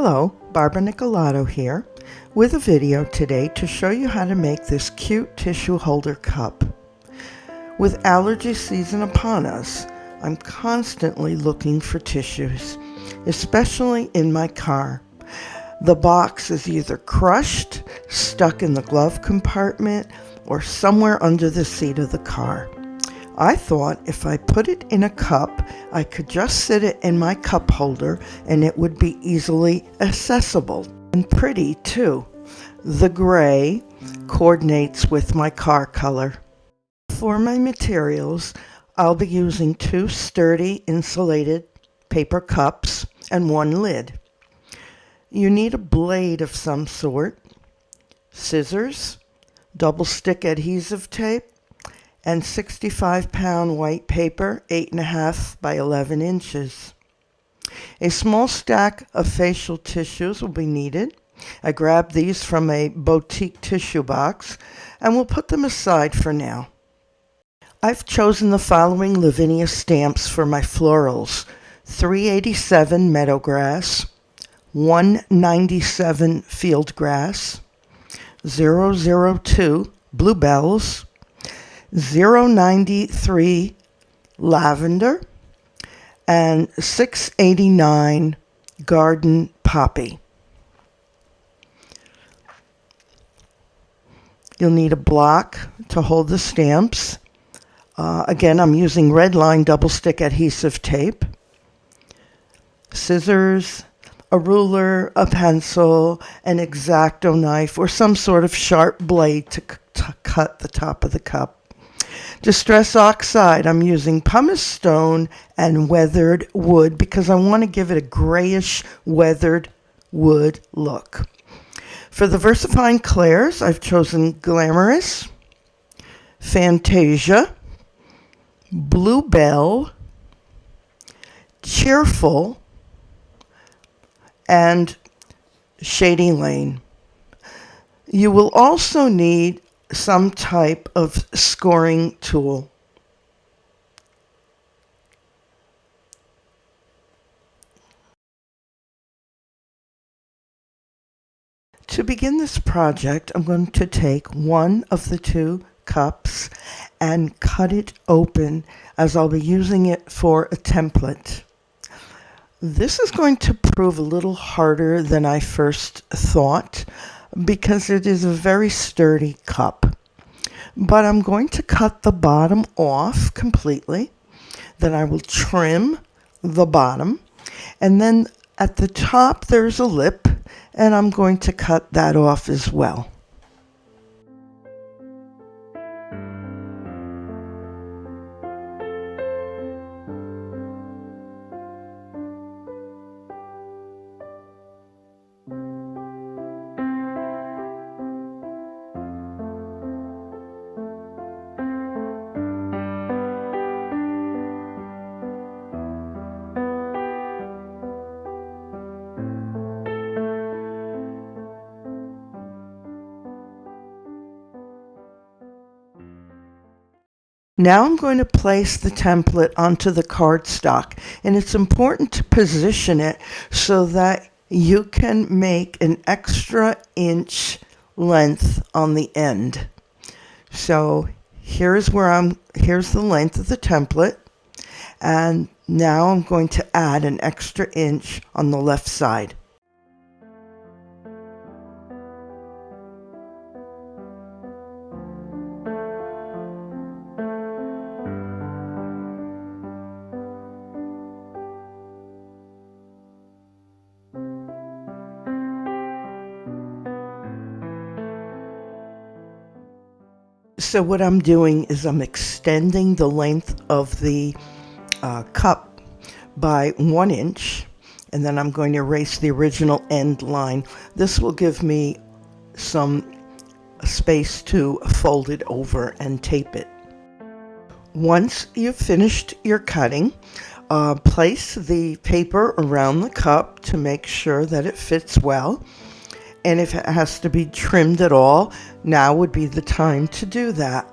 Hello, Barbara Nicolato here with a video today to show you how to make this cute tissue holder cup. With allergy season upon us, I'm constantly looking for tissues, especially in my car. The box is either crushed, stuck in the glove compartment, or somewhere under the seat of the car. I thought if I put it in a cup, I could just sit it in my cup holder and it would be easily accessible and pretty too. The gray coordinates with my car color. For my materials, I'll be using 2 sturdy insulated paper cups and 1 lid. You need a blade of some sort, scissors, double stick adhesive tape, and 65-pound white paper, 8.5 by 11 inches. A small stack of facial tissues will be needed. I grabbed these from a boutique tissue box and will put them aside for now. I've chosen the following Lavinia stamps for my florals: 387 meadowgrass, 197 fieldgrass, 002 bluebells, 093 lavender, and 689 garden poppy. You'll need a block to hold the stamps. Again, I'm using red line double stick adhesive tape, scissors, a ruler, a pencil, an X-Acto knife, or some sort of sharp blade to cut the top of the cup. Distress oxide, I'm using pumice stone and weathered wood because I want to give it a grayish weathered wood look. For the VERSAFINE clairs, I've chosen Glamorous, Fantasia, Bluebell, Cheerful, and Shady Lane. You will also need some type of scoring tool. To begin this project, I'm going to take one of the 2 cups and cut it open, as I'll be using it for a template. This is going to prove a little harder than I first thought because it is a very sturdy cup. But I'm going to cut the bottom off completely. Then I will trim the bottom. And then at the top there's a lip, and I'm going to cut that off as well. Now I'm going to place the template onto the cardstock, and it's important to position it so that you can make an extra inch length on the end. So here's the length of the template, and now I'm going to add an extra inch on the left side. So what I'm doing is I'm extending the length of the cup by 1 inch, and then I'm going to erase the original end line. This will give me some space to fold it over and tape it. Once you've finished your cutting, place the paper around the cup to make sure that it fits well. And if it has to be trimmed at all, now would be the time to do that.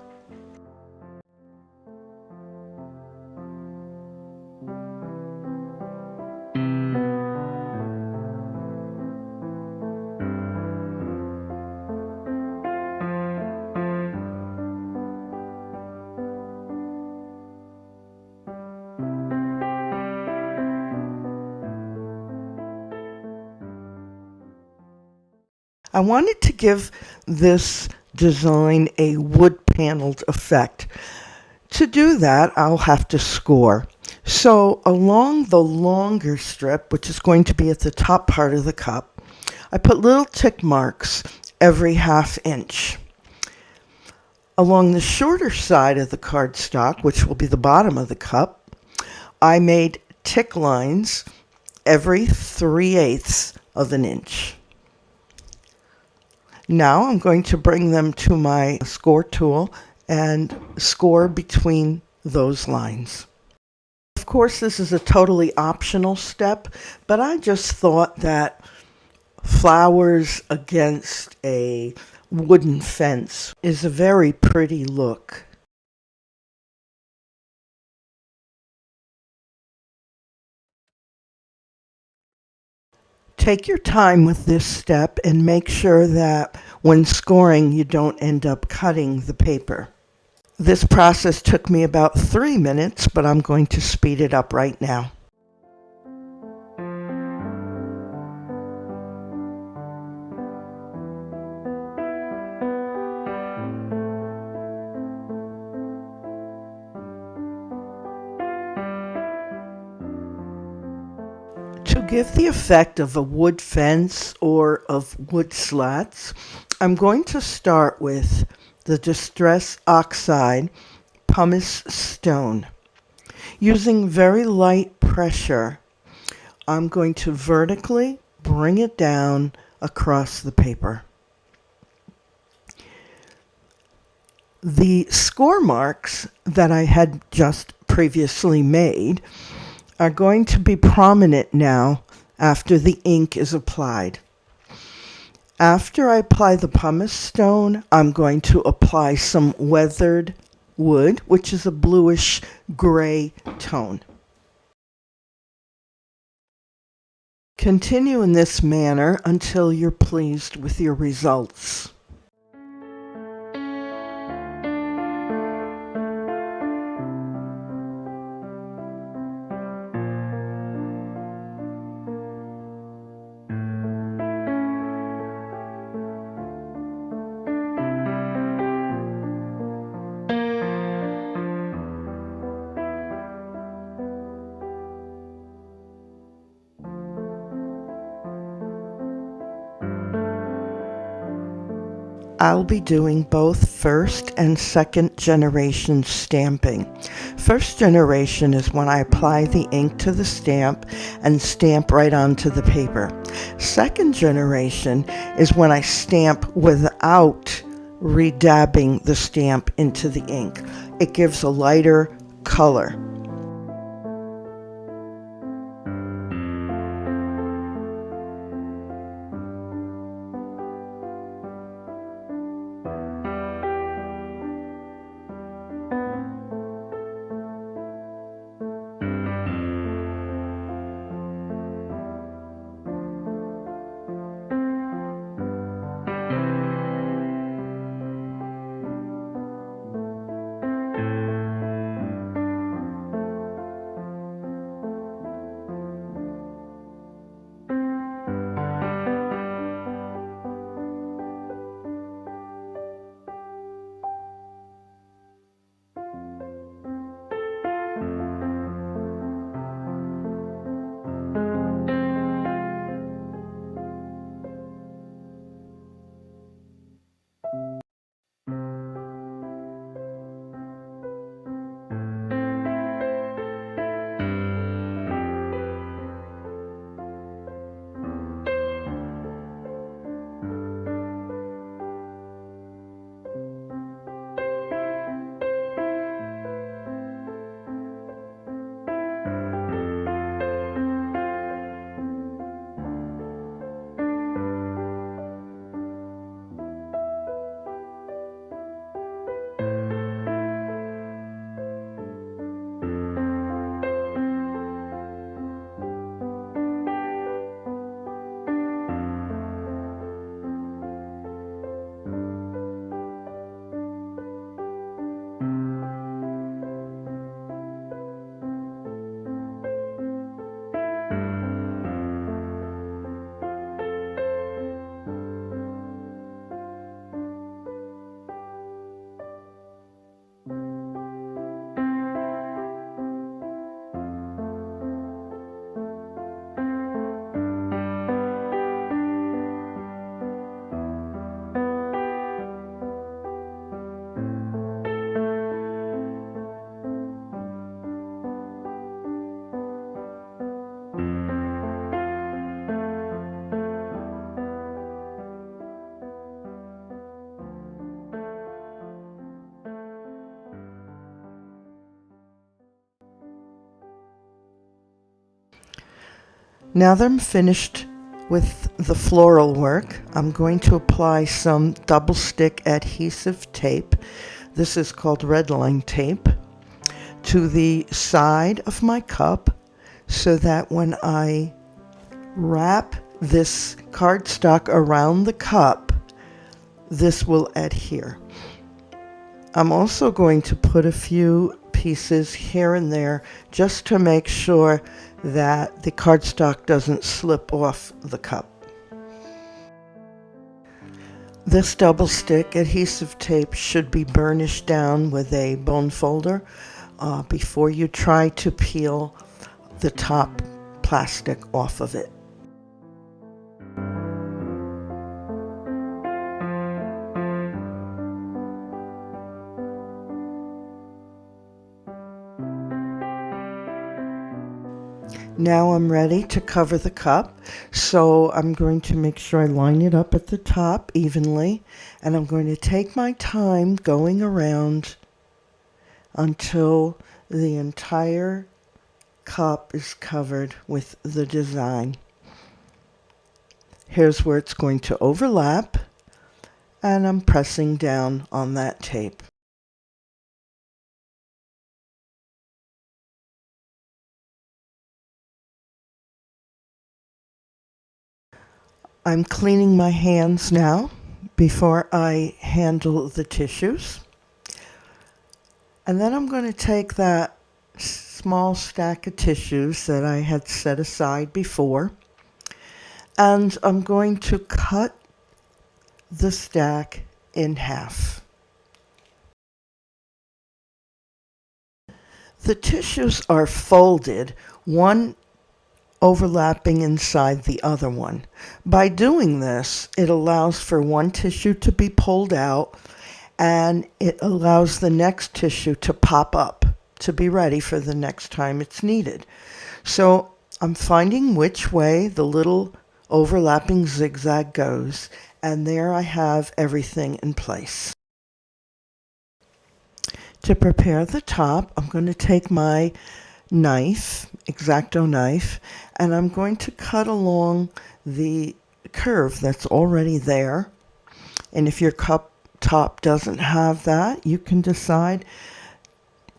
I wanted to give this design a wood-paneled effect. To do that, I'll have to score. So along the longer strip, which is going to be at the top part of the cup, I put little tick marks every ½ inch. Along the shorter side of the cardstock, which will be the bottom of the cup, I made tick lines every 3/8 of an inch. Now I'm going to bring them to my score tool and score between those lines. Of course, this is a totally optional step, but I just thought that flowers against a wooden fence is a very pretty look. Take your time with this step and make sure that when scoring you don't end up cutting the paper. This process took me about 3 minutes, but I'm going to speed it up right now. To give the effect of a wood fence or of wood slats, I'm going to start with the Distress Oxide pumice stone. Using very light pressure, I'm going to vertically bring it down across the paper. The score marks that I had just previously made are going to be prominent now after the ink is applied. After I apply the pumice stone, I'm going to apply some weathered wood, which is a bluish gray tone. Continue in this manner until you're pleased with your results. I'll be doing both first and second generation stamping. First generation is when I apply the ink to the stamp and stamp right onto the paper. Second generation is when I stamp without redabbing the stamp into the ink. It gives a lighter color. Now that I'm finished with the floral work, I'm going to apply some double stick adhesive tape. This is called red line tape, to the side of my cup so that when I wrap this cardstock around the cup, this will adhere. I'm also going to put a few pieces here and there just to make sure that the cardstock doesn't slip off the cup. This double stick adhesive tape should be burnished down with a bone folder before you try to peel the top plastic off of it. Now I'm ready to cover the cup, so I'm going to make sure I line it up at the top evenly, and I'm going to take my time going around until the entire cup is covered with the design. Here's where it's going to overlap, and I'm pressing down on that tape. I'm cleaning my hands now before I handle the tissues. And then I'm going to take that small stack of tissues that I had set aside before, and I'm going to cut the stack in half. The tissues are folded, one overlapping inside the other one. By doing this, it allows for one tissue to be pulled out, and it allows the next tissue to pop up to be ready for the next time it's needed. So I'm finding which way the little overlapping zigzag goes, and there I have everything in place. To prepare the top, I'm going to take my knife, X-Acto knife, and I'm going to cut along the curve that's already there. And if your cup top doesn't have that, you can decide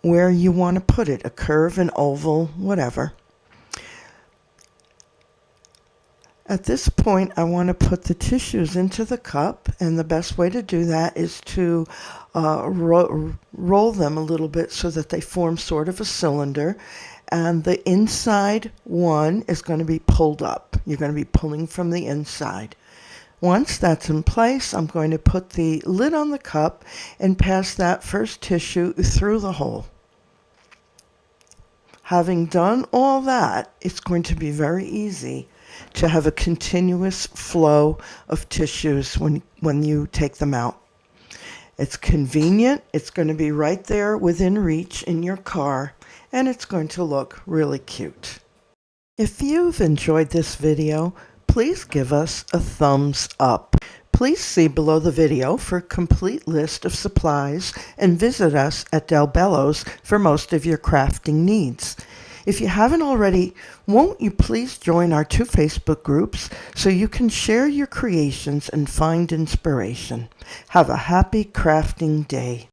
where you want to put it, a curve, an oval, whatever. At this point, I want to put the tissues into the cup, and the best way to do that is to roll them a little bit so that they form sort of a cylinder, and the inside one is going to be pulled up. You're going to be pulling from the inside. Once that's in place, I'm going to put the lid on the cup and pass that first tissue through the hole. Having done all that, it's going to be very easy to have a continuous flow of tissues when you take them out. It's convenient, it's going to be right there within reach in your car, and it's going to look really cute. If you've enjoyed this video, please give us a thumbs up. Please see below the video for a complete list of supplies and visit us at Bello's for most of your crafting needs. If you haven't already, won't you please join our 2 Facebook groups so you can share your creations and find inspiration. Have a happy crafting day.